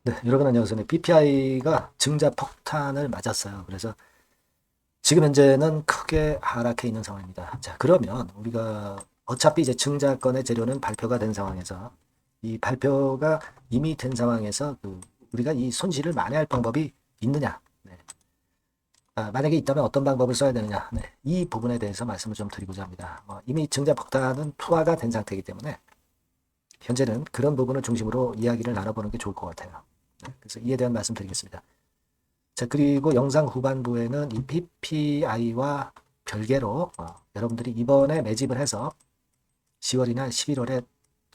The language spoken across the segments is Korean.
네, 여러분 안녕하세요. 네, BPI가 증자 폭탄을 맞았어요. 그래서 지금 현재는 크게 하락해 있는 상황입니다. 자, 그러면 우리가 어차피 이제 증자권의 재료는 발표가 된 상황에서 이 발표가 이미 된 상황에서 우리가 이 손실을 만회할 방법이 있느냐? 네. 만약에 있다면 어떤 방법을 써야 되느냐? 네, 이 부분에 대해서 말씀을 좀 드리고자 합니다. 이미 증자 폭탄은 투하가 된 상태이기 때문에 현재는 그런 부분을 중심으로 이야기를 나눠보는 게 좋을 것 같아요. 네, 그래서 이에 대한 말씀 드리겠습니다. 자, 그리고 영상 후반부에는 이 PPI와 별개로 여러분들이 이번에 매집을 해서 10월이나 11월에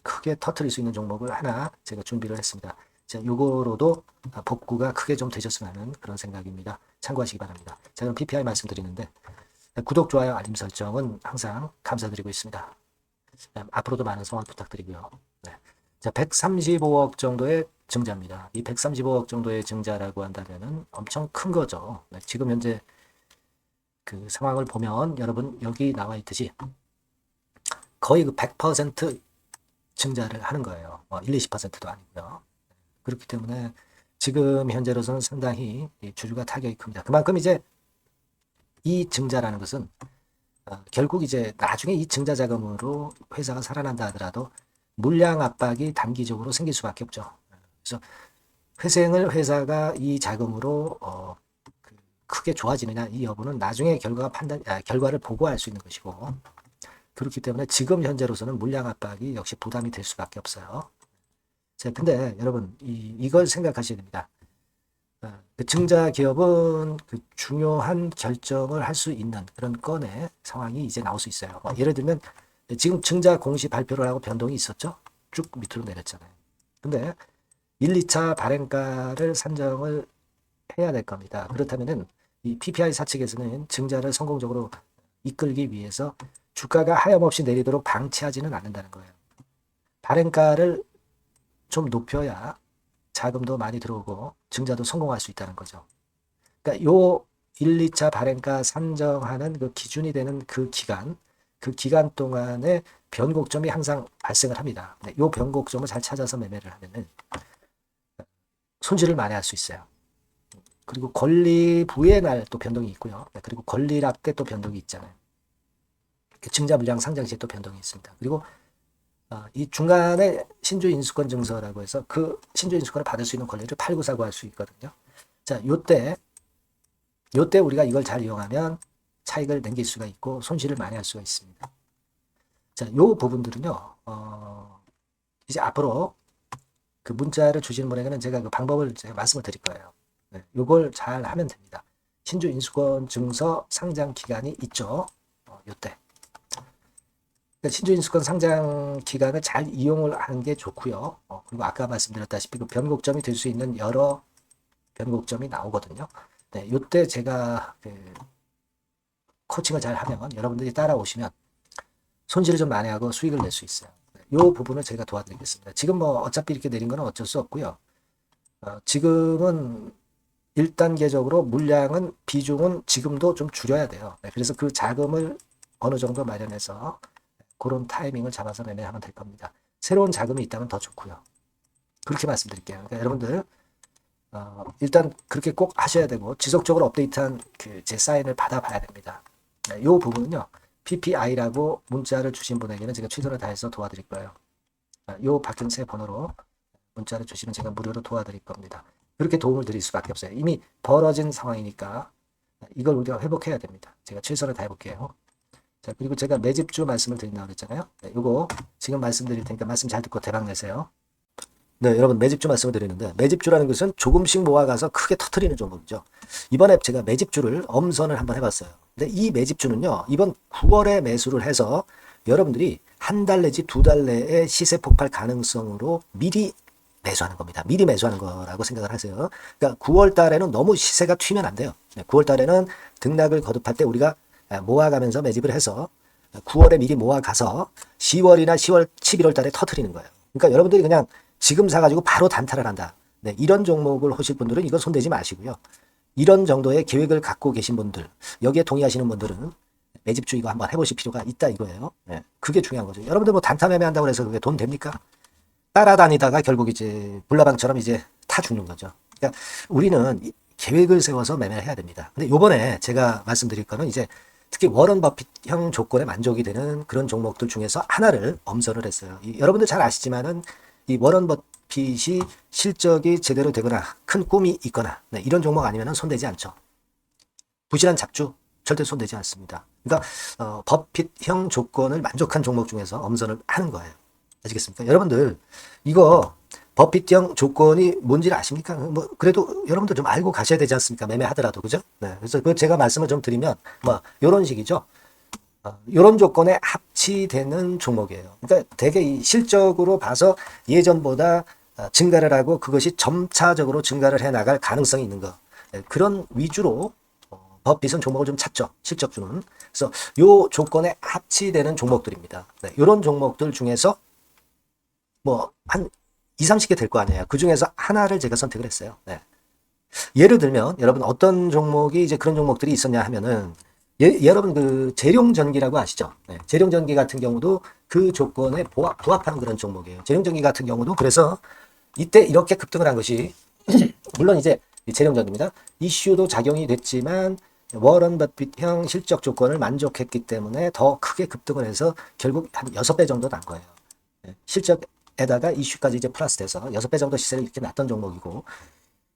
크게 터트릴 수 있는 종목을 하나 제가 준비를 했습니다. 자, 요거로도 복구가 크게 좀 되셨으면 하는 그런 생각입니다. 참고하시기 바랍니다. 자, 그럼 PPI 말씀드리는데 구독, 좋아요, 알림 설정은 항상 감사드리고 있습니다. 앞으로도 많은 성원 부탁드리고요. 네. 자, 135억 정도의 증자입니다. 이 135억 정도의 증자라고 한다면은 엄청 큰 거죠. 네, 지금 현재 그 상황을 보면 여러분 여기 나와 있듯이 거의 그 100% 증자를 하는 거예요. 1, 20%도 아니고요. 그렇기 때문에 지금 현재로서는 상당히 주주가 타격이 큽니다. 그만큼 이제 이 증자라는 것은 결국 이제 나중에 이 증자 자금으로 회사가 살아난다 하더라도 물량 압박이 단기적으로 생길 수밖에 없죠. 그래서 회생을 회사가 이 자금으로 크게 좋아지느냐 이 여부는 나중에 결과를 보고 알 수 있는 것이고 그렇기 때문에 지금 현재로서는 물량 압박이 역시 부담이 될 수밖에 없어요. 자, 근데 여러분 이걸 생각하셔야 됩니다. 그 증자 기업은 그 중요한 결정을 할 수 있는 그런 건의 상황이 이제 나올 수 있어요. 예를 들면 지금 증자 공시 발표를 하고 변동이 있었죠. 쭉 밑으로 내렸잖아요. 근데 1, 2차 발행가를 산정을 해야 될 겁니다. 그렇다면은 이 PPI 사측에서는 증자를 성공적으로 이끌기 위해서 주가가 하염없이 내리도록 방치하지는 않는다는 거예요. 발행가를 좀 높여야 자금도 많이 들어오고 증자도 성공할 수 있다는 거죠. 그러니까 요 1, 2차 발행가 산정하는 그 기준이 되는 그 기간 동안에 변곡점이 항상 발생을 합니다. 요 변곡점을 잘 찾아서 매매를 하면은 손실을 만회할 수 있어요. 그리고 권리 부의 날 또 변동이 있고요. 그리고 권리락 때 또 변동이 있잖아요. 증자 물량 상장 시에 또 변동이 있습니다. 그리고 이 중간에 신주 인수권 증서라고 해서 그 신주 인수권을 받을 수 있는 권리를 팔고 사고 할 수 있거든요. 자, 요때 우리가 이걸 잘 이용하면 차익을 남길 수가 있고 손실을 만회할 수가 있습니다. 자, 요 부분들은요. 이제 앞으로 그 문자를 주시는 분에게는 제가 그 방법을 제가 말씀을 드릴 거예요. 네, 요걸 잘 하면 됩니다. 신주 인수권 증서 상장 기간이 있죠. 요때. 그러니까 신주 인수권 상장 기간을 잘 이용을 하는 게 좋고요. 그리고 아까 말씀드렸다시피 그 변곡점이 될 수 있는 여러 변곡점이 나오거든요. 네, 요때 제가 그 코칭을 잘 하면 여러분들이 따라오시면 손실을 좀 만회하고 수익을 낼 수 있어요. 이 부분을 제가 도와드리겠습니다. 지금 뭐 어차피 이렇게 내린 거는 어쩔 수 없고요. 지금은 1단계적으로 물량은 비중은 지금도 좀 줄여야 돼요. 네, 그래서 그 자금을 어느 정도 마련해서 그런 타이밍을 잡아서 매매하면 될 겁니다. 새로운 자금이 있다면 더 좋고요. 그렇게 말씀드릴게요. 그러니까 여러분들 일단 그렇게 꼭 하셔야 되고 지속적으로 업데이트한 그 제 사인을 받아봐야 됩니다. 이 부분은요. PPI라고 문자를 주신 분에게는 제가 최선을 다해서 도와드릴 거예요. 이 박현세 번호로 문자를 주시면 제가 무료로 도와드릴 겁니다. 그렇게 도움을 드릴 수밖에 없어요. 이미 벌어진 상황이니까 이걸 우리가 회복해야 됩니다. 제가 최선을 다해볼게요. 자, 그리고 제가 매집주 말씀을 드린다고 그랬잖아요. 네, 요거 지금 말씀드릴 테니까 말씀 잘 듣고 대박 내세요. 네, 여러분 매집주 말씀을 드리는데 매집주라는 것은 조금씩 모아가서 크게 터트리는 종목이죠. 이번에 제가 매집주를 엄선을 한번 해봤어요. 근데 이 매집주는요. 이번 9월에 매수를 해서 여러분들이 한 달 내지 두 달 내에 시세 폭발 가능성으로 미리 매수하는 겁니다. 미리 매수하는 거라고 생각을 하세요. 그러니까 9월 달에는 너무 시세가 튀면 안 돼요. 9월 달에는 등락을 거듭할 때 우리가 모아가면서 매집을 해서 9월에 미리 모아가서 10월이나 10월, 11월 달에 터트리는 거예요. 그러니까 여러분들이 그냥 지금 사가지고 바로 단타를 한다. 네, 이런 종목을 하실 분들은 이건 손대지 마시고요. 이런 정도의 계획을 갖고 계신 분들, 여기에 동의하시는 분들은 매집주 이거 한번 해보실 필요가 있다 이거예요. 네, 그게 중요한 거죠. 여러분들 뭐 단타 매매한다고 해서 그게 돈 됩니까? 따라다니다가 결국 이제 불나방처럼 이제 다 죽는 거죠. 그러니까 우리는 계획을 세워서 매매를 해야 됩니다. 근데 요번에 제가 말씀드릴 거는 이제 특히 워런 버핏형 조건에 만족이 되는 그런 종목들 중에서 하나를 엄선을 했어요. 여러분들 잘 아시지만은 이 워런 버핏이 실적이 제대로 되거나 큰 꿈이 있거나 네, 이런 종목 아니면 손대지 않죠. 부실한 잡주 절대 손대지 않습니다. 그러니까 버핏형 조건을 만족한 종목 중에서 엄선을 하는 거예요. 아시겠습니까? 여러분들 이거 버핏형 조건이 뭔지를 아십니까? 뭐 그래도 여러분들 좀 알고 가셔야 되지 않습니까? 매매하더라도 그죠? 네. 그래서 그 제가 말씀을 좀 드리면 뭐 이런 식이죠. 이런 조건에 합치되는 종목이에요. 그러니까 되게 이 실적으로 봐서 예전보다 증가를 하고 그것이 점차적으로 증가를 해 나갈 가능성이 있는 거. 네. 그런 위주로 버핏은 종목을 좀 찾죠. 실적주는. 그래서 요 조건에 합치되는 종목들입니다. 네. 이런 종목들 중에서 뭐 한 2, 30개 될 거 아니에요. 그 중에서 하나를 제가 선택을 했어요. 네. 예를 들면 여러분 어떤 종목이 이제 그런 종목들이 있었냐 하면은 여러분 그 재룡전기라고 아시죠? 네. 재룡전기 같은 경우도 그 조건에 부합하는 그런 종목이에요. 재룡전기 같은 경우도 그래서 이때 이렇게 급등을 한 것이 물론 이제 재룡전기입니다. 이슈도 작용이 됐지만 워런 버핏형 실적 조건을 만족했기 때문에 더 크게 급등을 해서 결국 한 6배 정도 난 거예요. 네. 실적에다가 이슈까지 이제 플러스 돼서 6배 정도 시세를 이렇게 났던 종목이고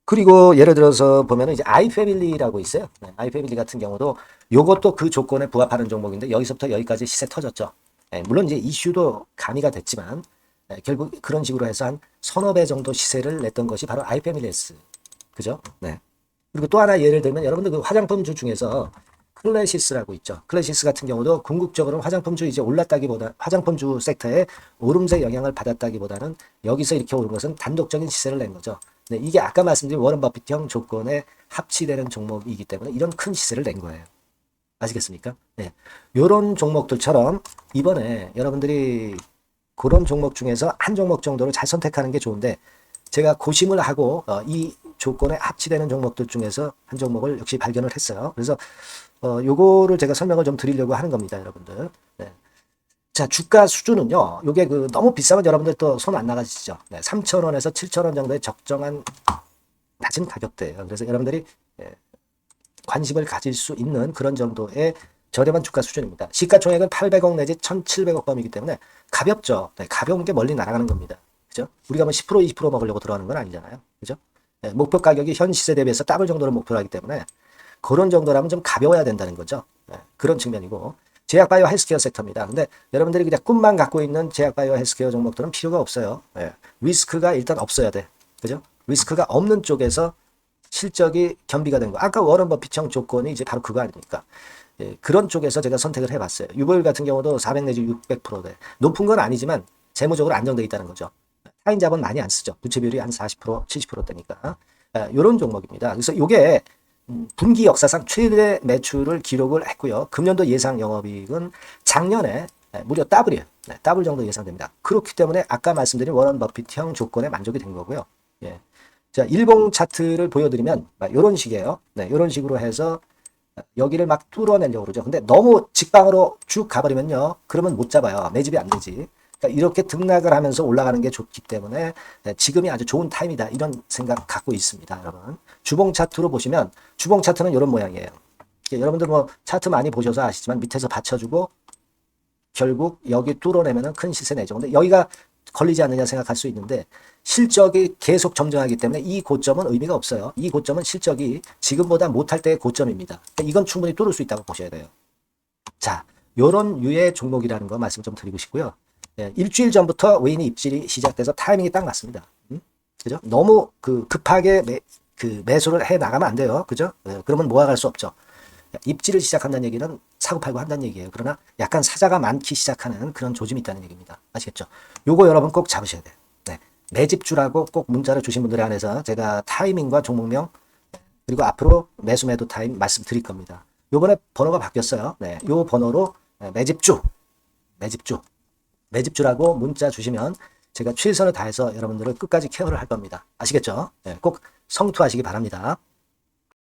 그리고 예를 들어서 보면은 이제 아이패밀리라고 있어요. 네, 아이패밀리 같은 경우도 요것도 그 조건에 부합하는 종목인데 여기서부터 여기까지 시세 터졌죠. 네, 물론 이제 이슈도 가미가 됐지만 결국 그런 식으로 해서 한 서너 배 정도 시세를 냈던 것이 바로 아이패밀리스. 그죠? 네. 그리고 또 하나 예를 들면 여러분들 그 화장품주 중에서 클래시스라고 있죠. 클래시스 같은 경우도 궁극적으로 화장품주 이제 올랐다기보다 화장품주 섹터에 오름세 영향을 받았다기보다는 여기서 이렇게 오른 것은 단독적인 시세를 낸 거죠. 네, 이게 아까 말씀드린 워런 버핏형 조건에 합치되는 종목이기 때문에 이런 큰 시세를 낸 거예요. 아시겠습니까? 네. 요런 종목들처럼 이번에 여러분들이 그런 종목 중에서 한 종목 정도를 잘 선택하는 게 좋은데 제가 고심을 하고 이 조건에 합치되는 종목들 중에서 한 종목을 역시 발견을 했어요. 그래서 요거를 제가 설명을 좀 드리려고 하는 겁니다, 여러분들. 네. 자, 주가 수준은요. 요게 그 너무 비싸면 여러분들 또 손 안 나가시죠. 네, 3,000원에서 7,000원 정도의 적정한 낮은 가격대예요. 그래서 여러분들이 관심을 가질 수 있는 그런 정도의 저렴한 주가 수준입니다. 시가총액은 800억 내지 1,700억 범이기 때문에 가볍죠. 네, 가벼운 게 멀리 날아가는 겁니다. 그죠? 우리가 뭐 10% 20% 먹으려고 들어가는 건 아니잖아요. 그죠? 네, 목표 가격이 현 시세 대비해서 더블 정도를 목표로 하기 때문에 그런 정도라면 좀 가벼워야 된다는 거죠. 네, 그런 측면이고 제약바이오 헬스케어 섹터입니다. 근데 여러분들이 그냥 꿈만 갖고 있는 제약바이오 헬스케어 종목들은 필요가 없어요. 네, 리스크가 일단 없어야 돼. 그죠? 리스크가 없는 쪽에서 실적이 겸비가 된 거. 아까 워런 버핏형 조건이 이제 바로 그거 아닙니까? 예, 그런 쪽에서 제가 선택을 해봤어요. 유보율 같은 경우도 400 내지 600%대. 높은 건 아니지만 재무적으로 안정되어 있다는 거죠. 타인 자본 많이 안 쓰죠. 부채 비율이 한 40%, 70%대니까. 이런 종목입니다. 그래서 이게 분기 역사상 최대 매출을 기록을 했고요. 금년도 예상 영업이익은 작년에 무려 더블이에요. 네, 더블 정도 예상됩니다. 그렇기 때문에 아까 말씀드린 워런 버핏형 조건에 만족이 된 거고요. 예. 자, 일봉 차트를 보여드리면 이런 식이에요. 네, 이런 식으로 해서 여기를 막 뚫어내려고 그러죠. 근데 너무 직방으로 쭉 가버리면요. 그러면 못 잡아요. 매집이 안 되지. 그러니까 이렇게 등락을 하면서 올라가는 게 좋기 때문에 지금이 아주 좋은 타임이다. 이런 생각 갖고 있습니다. 여러분. 주봉 차트로 보시면 주봉 차트는 이런 모양이에요. 여러분들 뭐 차트 많이 보셔서 아시지만 밑에서 받쳐주고 결국 여기 뚫어내면 큰 시세 내죠. 근데 여기가 걸리지 않느냐 생각할 수 있는데 실적이 계속 점증하기 때문에 이 고점은 의미가 없어요. 이 고점은 실적이 지금보다 못할 때의 고점입니다. 그러니까 이건 충분히 뚫을 수 있다고 보셔야 돼요. 자, 요런 유의 종목이라는 거 말씀 좀 드리고 싶고요. 예, 일주일 전부터 외인의 입질이 시작돼서 타이밍이 딱 맞습니다. 그죠? 너무 급하게 매수를 해 나가면 안 돼요. 그죠? 예, 그러면 모아갈 수 없죠. 입질을 시작한다는 얘기는 사고 팔고 한다는 얘기예요. 그러나 약간 사자가 많기 시작하는 그런 조짐이 있다는 얘기입니다. 아시겠죠? 요거 여러분 꼭 잡으셔야 돼요. 네. 매집주라고 꼭 문자를 주신 분들에 한해서 제가 타이밍과 종목명 그리고 앞으로 매수 매도 타임 말씀드릴 겁니다. 요번에 번호가 바뀌었어요. 네. 요 번호로 매집주라고 문자 주시면 제가 최선을 다해서 여러분들을 끝까지 케어를 할 겁니다. 아시겠죠? 네. 꼭 성투하시기 바랍니다.